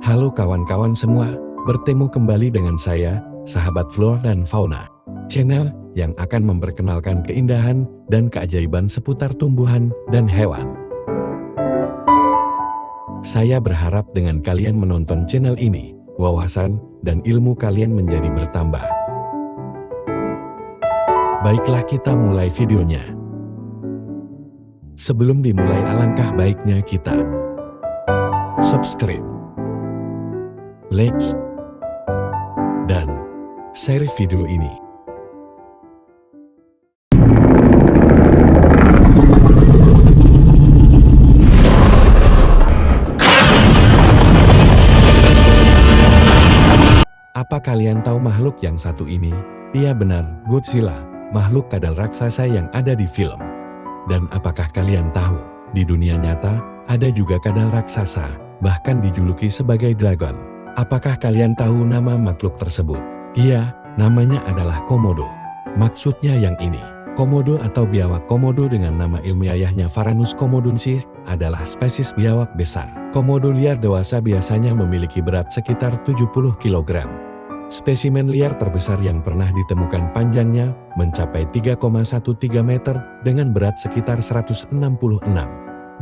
Halo kawan-kawan semua, bertemu kembali dengan saya, sahabat Flora dan Fauna. Channel yang akan memperkenalkan keindahan dan keajaiban seputar tumbuhan dan hewan. Saya berharap dengan kalian menonton channel ini, wawasan dan ilmu kalian menjadi bertambah. Baiklah, kita mulai videonya. Sebelum dimulai, alangkah baiknya kita subscribe, like, dan share video ini. Apa kalian tahu makhluk yang satu ini? Iya benar, Godzilla, makhluk kadal raksasa yang ada di film. Dan apakah kalian tahu, di dunia nyata, ada juga kadal raksasa, bahkan dijuluki sebagai dragon. Apakah kalian tahu nama makhluk tersebut? Iya, namanya adalah Komodo. Maksudnya yang ini, Komodo atau biawak Komodo dengan nama ilmiahnya Varanus komodonensis adalah spesies biawak besar. Komodo liar dewasa biasanya memiliki berat sekitar 70 kg. Spesimen liar terbesar yang pernah ditemukan panjangnya mencapai 3,13 meter dengan berat sekitar 166.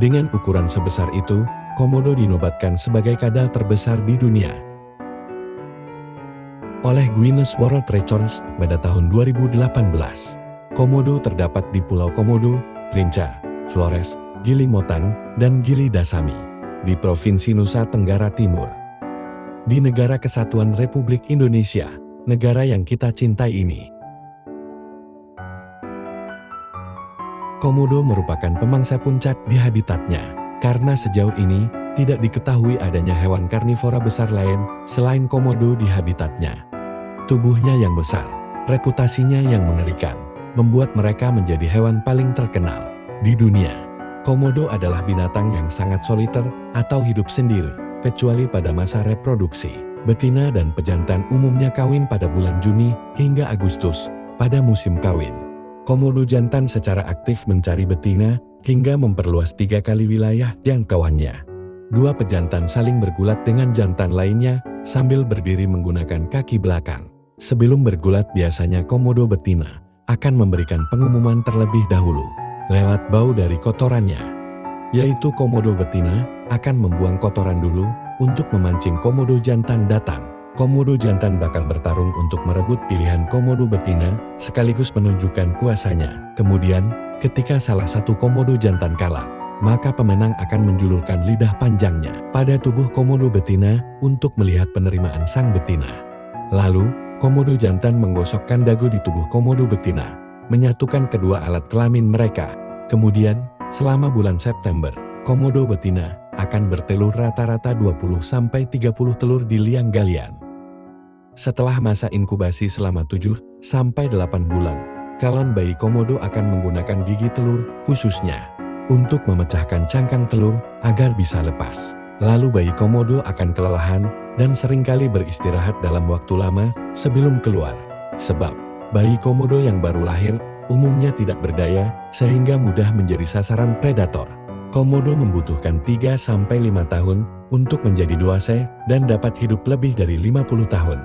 Dengan ukuran sebesar itu, Komodo dinobatkan sebagai kadal terbesar di dunia oleh Guinness World Records pada tahun 2018. Komodo terdapat di Pulau Komodo, Rinca, Flores, Gili Motang, dan Gili Dasami di Provinsi Nusa Tenggara Timur. Di Negara Kesatuan Republik Indonesia, negara yang kita cintai ini. Komodo merupakan pemangsa puncak di habitatnya, karena sejauh ini tidak diketahui adanya hewan karnivora besar lain selain Komodo di habitatnya. Tubuhnya yang besar, reputasinya yang mengerikan, membuat mereka menjadi hewan paling terkenal di dunia. Komodo adalah binatang yang sangat soliter atau hidup sendiri, kecuali pada masa reproduksi. Betina dan pejantan umumnya kawin pada bulan Juni hingga Agustus, pada musim kawin. Komodo jantan secara aktif mencari betina, hingga memperluas 3 kali wilayah jangkauannya. Dua pejantan saling bergulat dengan jantan lainnya, sambil berdiri menggunakan kaki belakang. Sebelum bergulat biasanya Komodo betina akan memberikan pengumuman terlebih dahulu, lewat bau dari kotorannya. Yaitu Komodo betina akan membuang kotoran dulu untuk memancing Komodo jantan datang. Komodo jantan bakal bertarung untuk merebut pilihan Komodo betina sekaligus menunjukkan kuasanya. Kemudian, ketika salah satu Komodo jantan kalah, maka pemenang akan menjulurkan lidah panjangnya pada tubuh Komodo betina untuk melihat penerimaan sang betina. Lalu, Komodo jantan menggosokkan dagu di tubuh Komodo betina, menyatukan kedua alat kelamin mereka. Kemudian, selama bulan September, Komodo betina akan bertelur rata-rata 20-30 telur di liang galian. Setelah masa inkubasi selama 7-8 bulan, calon bayi Komodo akan menggunakan gigi telur khususnya untuk memecahkan cangkang telur agar bisa lepas. Lalu bayi Komodo akan kelelahan dan seringkali beristirahat dalam waktu lama sebelum keluar. Sebab, bayi Komodo yang baru lahir umumnya tidak berdaya sehingga mudah menjadi sasaran predator. Komodo membutuhkan 3-5 tahun untuk menjadi dewasa dan dapat hidup lebih dari 50 tahun.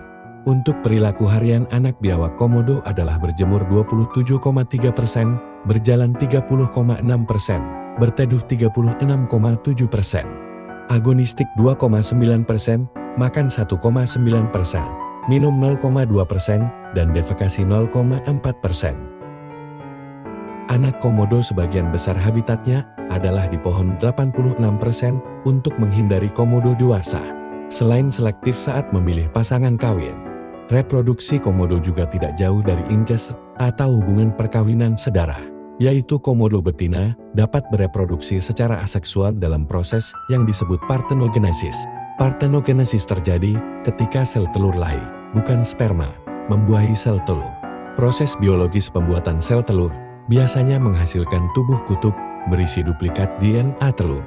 Untuk perilaku harian anak biawak Komodo adalah berjemur 27,3%, berjalan 30,6%, berteduh 36,7%, agonistik 2,9%, makan 1,9%, minum 0,2%, dan defekasi 0,4%. Anak Komodo sebagian besar habitatnya adalah di pohon 86% untuk menghindari Komodo dewasa. Selain selektif saat memilih pasangan kawin, reproduksi Komodo juga tidak jauh dari incest atau hubungan perkawinan sedara, yaitu Komodo betina dapat bereproduksi secara aseksual dalam proses yang disebut partenogenesis. Partenogenesis terjadi ketika sel telur lahir, bukan sperma, membuahi sel telur. Proses biologis pembuatan sel telur biasanya menghasilkan tubuh kutub berisi duplikat DNA telur.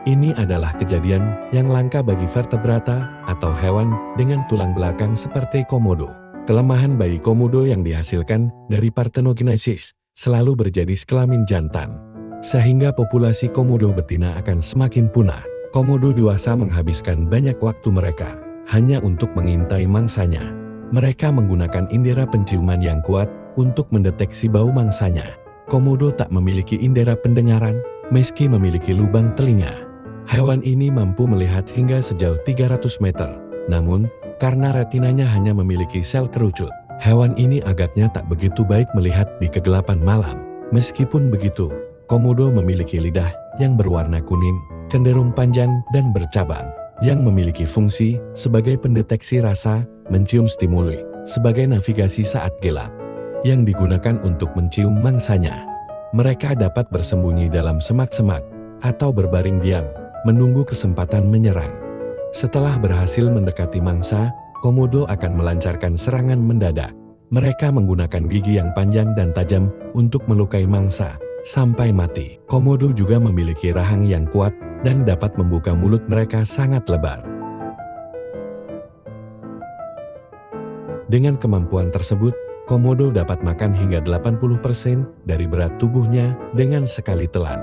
Ini adalah kejadian yang langka bagi vertebrata atau hewan dengan tulang belakang seperti Komodo. Kelemahan bayi Komodo yang dihasilkan dari partenogenesis selalu berjenis kelamin jantan, sehingga populasi Komodo betina akan semakin punah. Komodo dewasa menghabiskan banyak waktu mereka hanya untuk mengintai mangsanya. Mereka menggunakan indera penciuman yang kuat untuk mendeteksi bau mangsanya. Komodo tak memiliki indera pendengaran, meski memiliki lubang telinga. Hewan ini mampu melihat hingga sejauh 300 meter. Namun, karena retinanya hanya memiliki sel kerucut, hewan ini agaknya tak begitu baik melihat di kegelapan malam. Meskipun begitu, komodo memiliki lidah yang berwarna kuning, cenderung panjang dan bercabang, yang memiliki fungsi sebagai pendeteksi rasa, mencium stimuli, sebagai navigasi saat gelap, yang digunakan untuk mencium mangsanya. Mereka dapat bersembunyi dalam semak-semak atau berbaring diam, menunggu kesempatan menyerang. Setelah berhasil mendekati mangsa, komodo akan melancarkan serangan mendadak. Mereka menggunakan gigi yang panjang dan tajam untuk melukai mangsa sampai mati. Komodo juga memiliki rahang yang kuat dan dapat membuka mulut mereka sangat lebar. Dengan kemampuan tersebut, komodo dapat makan hingga 80% dari berat tubuhnya dengan sekali telan.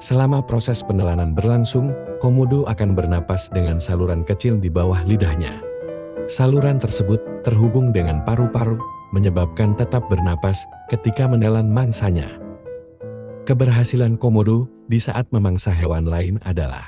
Selama proses penelanan berlangsung, komodo akan bernapas dengan saluran kecil di bawah lidahnya. Saluran tersebut terhubung dengan paru-paru, menyebabkan tetap bernapas ketika menelan mangsanya. Keberhasilan komodo di saat memangsa hewan lain adalah: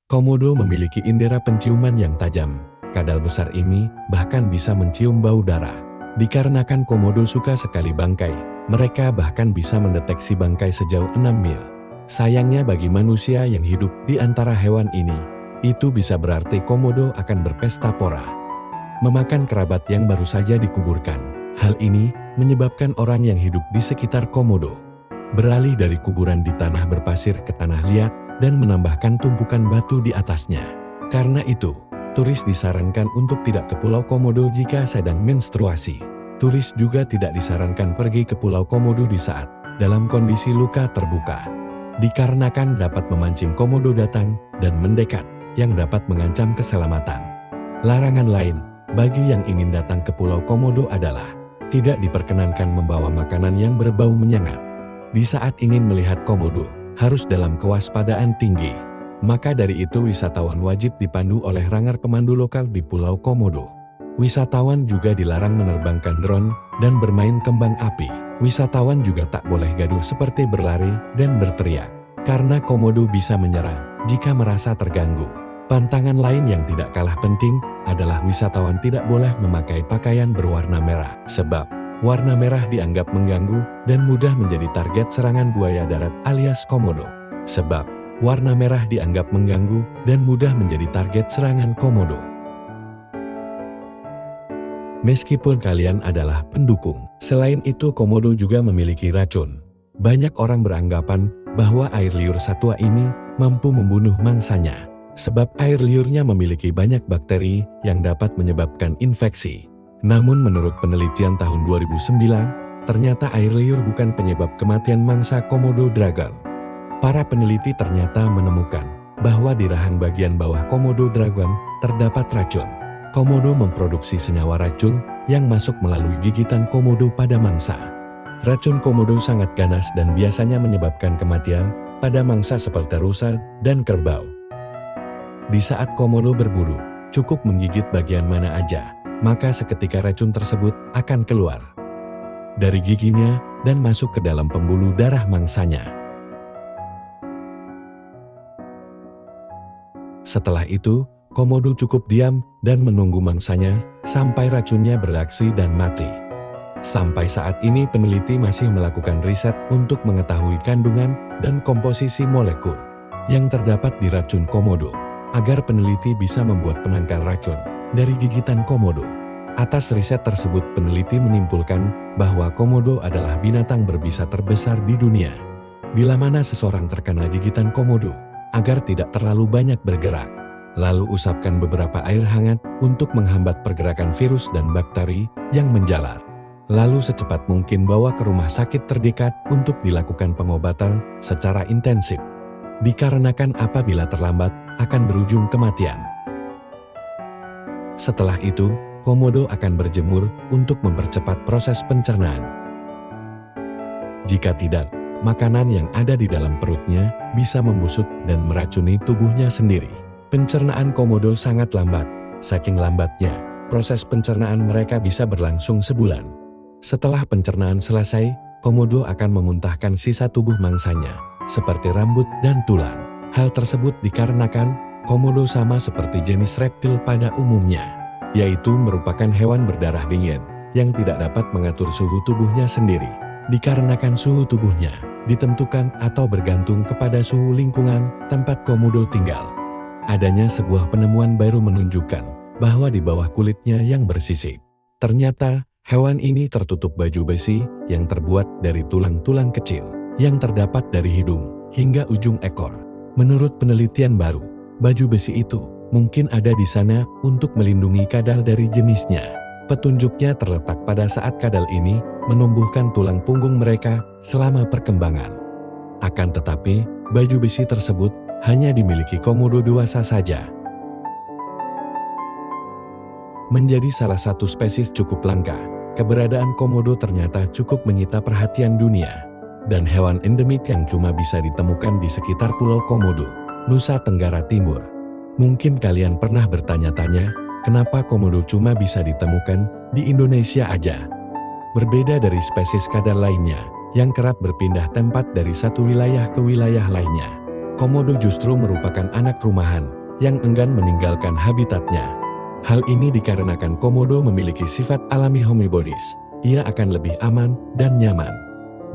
komodo memiliki indera penciuman yang tajam. Kadal besar ini bahkan bisa mencium bau darah. Dikarenakan komodo suka sekali bangkai, mereka bahkan bisa mendeteksi bangkai sejauh 6 mil. Sayangnya bagi manusia yang hidup di antara hewan ini, itu bisa berarti komodo akan berpesta pora, memakan kerabat yang baru saja dikuburkan. Hal ini menyebabkan orang yang hidup di sekitar komodo beralih dari kuburan di tanah berpasir ke tanah liat dan menambahkan tumpukan batu di atasnya. Karena itu, turis disarankan untuk tidak ke Pulau Komodo jika sedang menstruasi. Turis juga tidak disarankan pergi ke Pulau Komodo di saat dalam kondisi luka terbuka, dikarenakan dapat memancing komodo datang dan mendekat yang dapat mengancam keselamatan. Larangan lain bagi yang ingin datang ke Pulau Komodo adalah tidak diperkenankan membawa makanan yang berbau menyengat. Di saat ingin melihat komodo, harus dalam kewaspadaan tinggi. Maka dari itu wisatawan wajib dipandu oleh ranggar pemandu lokal di Pulau Komodo. Wisatawan juga dilarang menerbangkan drone dan bermain kembang api. Wisatawan juga tak boleh gaduh seperti berlari dan berteriak, karena komodo bisa menyerang jika merasa terganggu. Pantangan lain yang tidak kalah penting adalah wisatawan tidak boleh memakai pakaian berwarna merah, sebab warna merah dianggap mengganggu dan mudah menjadi target serangan buaya darat alias komodo. Sebab warna merah dianggap mengganggu dan mudah menjadi target serangan komodo. Meskipun kalian adalah pendukung, selain itu komodo juga memiliki racun. Banyak orang beranggapan bahwa air liur satwa ini mampu membunuh mangsanya, sebab air liurnya memiliki banyak bakteri yang dapat menyebabkan infeksi. Namun menurut penelitian tahun 2009, ternyata air liur bukan penyebab kematian mangsa komodo dragon. Para peneliti ternyata menemukan bahwa di rahang bagian bawah komodo dragon terdapat racun. Komodo memproduksi senyawa racun yang masuk melalui gigitan komodo pada mangsa. Racun komodo sangat ganas dan biasanya menyebabkan kematian pada mangsa seperti rusa dan kerbau. Di saat komodo berburu, cukup menggigit bagian mana aja, maka seketika racun tersebut akan keluar dari giginya dan masuk ke dalam pembuluh darah mangsanya. Setelah itu, komodo cukup diam dan menunggu mangsanya sampai racunnya bereaksi dan mati. Sampai saat ini peneliti masih melakukan riset untuk mengetahui kandungan dan komposisi molekul yang terdapat di racun komodo, agar peneliti bisa membuat penangkal racun dari gigitan komodo. Atas riset tersebut peneliti menyimpulkan bahwa komodo adalah binatang berbisa terbesar di dunia. Bila mana seseorang terkena gigitan komodo, agar tidak terlalu banyak bergerak, lalu usapkan beberapa air hangat untuk menghambat pergerakan virus dan bakteri yang menjalar. Lalu secepat mungkin bawa ke rumah sakit terdekat untuk dilakukan pengobatan secara intensif. Dikarenakan apabila terlambat akan berujung kematian. Setelah itu, komodo akan berjemur untuk mempercepat proses pencernaan. Jika tidak, makanan yang ada di dalam perutnya bisa membusuk dan meracuni tubuhnya sendiri. Pencernaan komodo sangat lambat. Saking lambatnya, proses pencernaan mereka bisa berlangsung sebulan. Setelah pencernaan selesai, komodo akan memuntahkan sisa tubuh mangsanya, seperti rambut dan tulang. Hal tersebut dikarenakan komodo sama seperti jenis reptil pada umumnya, yaitu merupakan hewan berdarah dingin yang tidak dapat mengatur suhu tubuhnya sendiri. Dikarenakan suhu tubuhnya ditentukan atau bergantung kepada suhu lingkungan tempat komodo tinggal. Adanya sebuah penemuan baru menunjukkan bahwa di bawah kulitnya yang bersisik, ternyata hewan ini tertutup baju besi yang terbuat dari tulang-tulang kecil yang terdapat dari hidung hingga ujung ekor. Menurut penelitian baru, baju besi itu mungkin ada di sana untuk melindungi kadal dari jenisnya. Petunjuknya terletak pada saat kadal ini menumbuhkan tulang punggung mereka selama perkembangan. Akan tetapi, baju besi tersebut hanya dimiliki komodo dewasa saja. Menjadi salah satu spesies cukup langka, keberadaan komodo ternyata cukup menyita perhatian dunia. Dan hewan endemik yang cuma bisa ditemukan di sekitar Pulau Komodo, Nusa Tenggara Timur. Mungkin kalian pernah bertanya-tanya, kenapa komodo cuma bisa ditemukan di Indonesia aja? Berbeda dari spesies kadal lainnya, yang kerap berpindah tempat dari satu wilayah ke wilayah lainnya. Komodo justru merupakan anak rumahan, yang enggan meninggalkan habitatnya. Hal ini dikarenakan komodo memiliki sifat alami homebodies. Ia akan lebih aman dan nyaman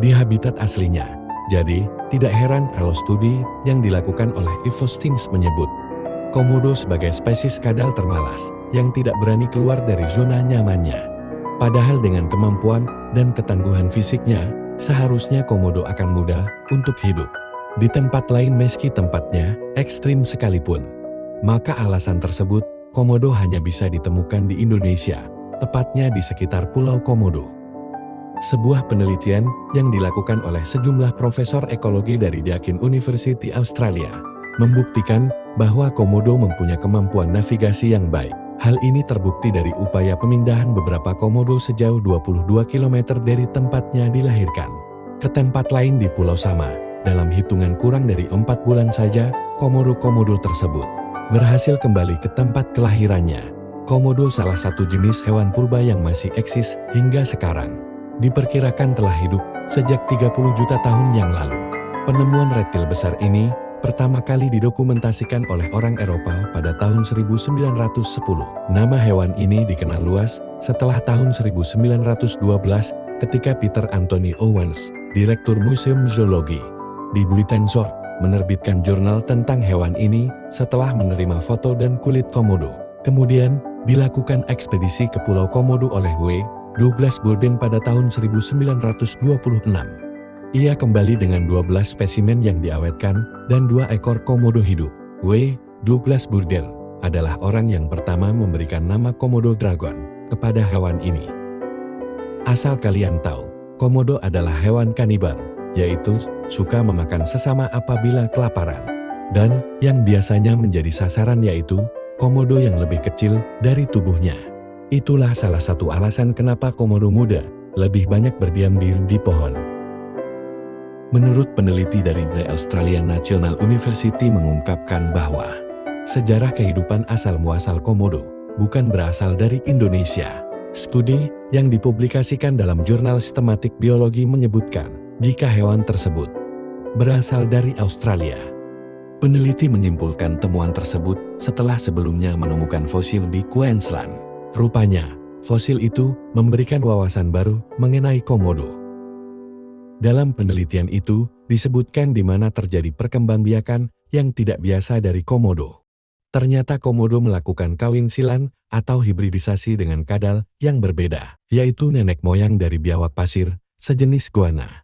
di habitat aslinya. Jadi, tidak heran kalau studi yang dilakukan oleh Ivo Stings menyebut komodo sebagai spesies kadal termalas yang tidak berani keluar dari zona nyamannya. Padahal dengan kemampuan dan ketangguhan fisiknya, seharusnya komodo akan mudah untuk hidup di tempat lain meski tempatnya ekstrim sekalipun. Maka alasan tersebut, komodo hanya bisa ditemukan di Indonesia, tepatnya di sekitar Pulau Komodo. Sebuah penelitian yang dilakukan oleh sejumlah profesor ekologi dari Deakin University Australia membuktikan bahwa komodo mempunyai kemampuan navigasi yang baik. Hal ini terbukti dari upaya pemindahan beberapa komodo sejauh 22 km dari tempatnya dilahirkan ke tempat lain di Pulau Sama. Dalam hitungan kurang dari 4 bulan saja, komodo-komodo tersebut berhasil kembali ke tempat kelahirannya. Komodo salah satu jenis hewan purba yang masih eksis hingga sekarang. Diperkirakan telah hidup sejak 30 juta tahun yang lalu. Penemuan reptil besar ini pertama kali didokumentasikan oleh orang Eropa pada tahun 1910. Nama hewan ini dikenal luas setelah tahun 1912 ketika Peter Anthony Owens, Direktur Museum Zoologi di Buitenzorg, menerbitkan jurnal tentang hewan ini setelah menerima foto dan kulit komodo. Kemudian, dilakukan ekspedisi ke Pulau Komodo oleh W. Douglas Bourdain pada tahun 1926. Ia kembali dengan 12 spesimen yang diawetkan dan 2 ekor komodo hidup. W. Douglas Bourdain adalah orang yang pertama memberikan nama Komodo Dragon kepada hewan ini. Asal kalian tahu, komodo adalah hewan kanibal, yaitu suka memakan sesama apabila kelaparan. Dan yang biasanya menjadi sasaran yaitu komodo yang lebih kecil dari tubuhnya. Itulah salah satu alasan kenapa komodo muda lebih banyak berdiam diri di pohon. Menurut peneliti dari The Australian National University mengungkapkan bahwa sejarah kehidupan asal-muasal komodo bukan berasal dari Indonesia. Studi yang dipublikasikan dalam jurnal sistematik biologi menyebutkan jika hewan tersebut berasal dari Australia. Peneliti menyimpulkan temuan tersebut setelah sebelumnya menemukan fosil di Queensland. Rupanya, fosil itu memberikan wawasan baru mengenai komodo. Dalam penelitian itu, disebutkan di mana terjadi perkembangbiakan yang tidak biasa dari komodo. Ternyata komodo melakukan kawin silang atau hibridisasi dengan kadal yang berbeda, yaitu nenek moyang dari biawak pasir, sejenis goanna.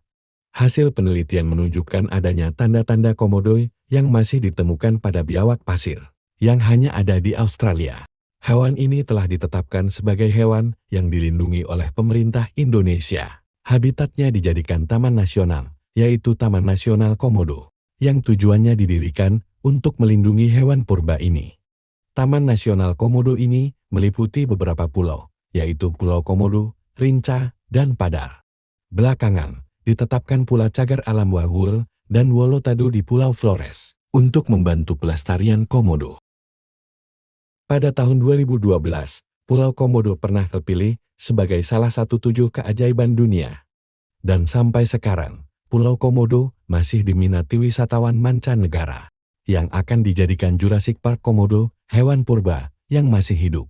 Hasil penelitian menunjukkan adanya tanda-tanda komodo yang masih ditemukan pada biawak pasir, yang hanya ada di Australia. Hewan ini telah ditetapkan sebagai hewan yang dilindungi oleh pemerintah Indonesia. Habitatnya dijadikan taman nasional, yaitu Taman Nasional Komodo, yang tujuannya didirikan untuk melindungi hewan purba ini. Taman Nasional Komodo ini meliputi beberapa pulau, yaitu Pulau Komodo, Rinca, dan Padar. Belakangan, ditetapkan pula Cagar Alam Warhol dan Wolotado di Pulau Flores untuk membantu pelestarian komodo. Pada tahun 2012, Pulau Komodo pernah terpilih sebagai salah satu 7 keajaiban dunia. Dan sampai sekarang, Pulau Komodo masih diminati wisatawan mancanegara yang akan dijadikan Jurassic Park Komodo, hewan purba yang masih hidup.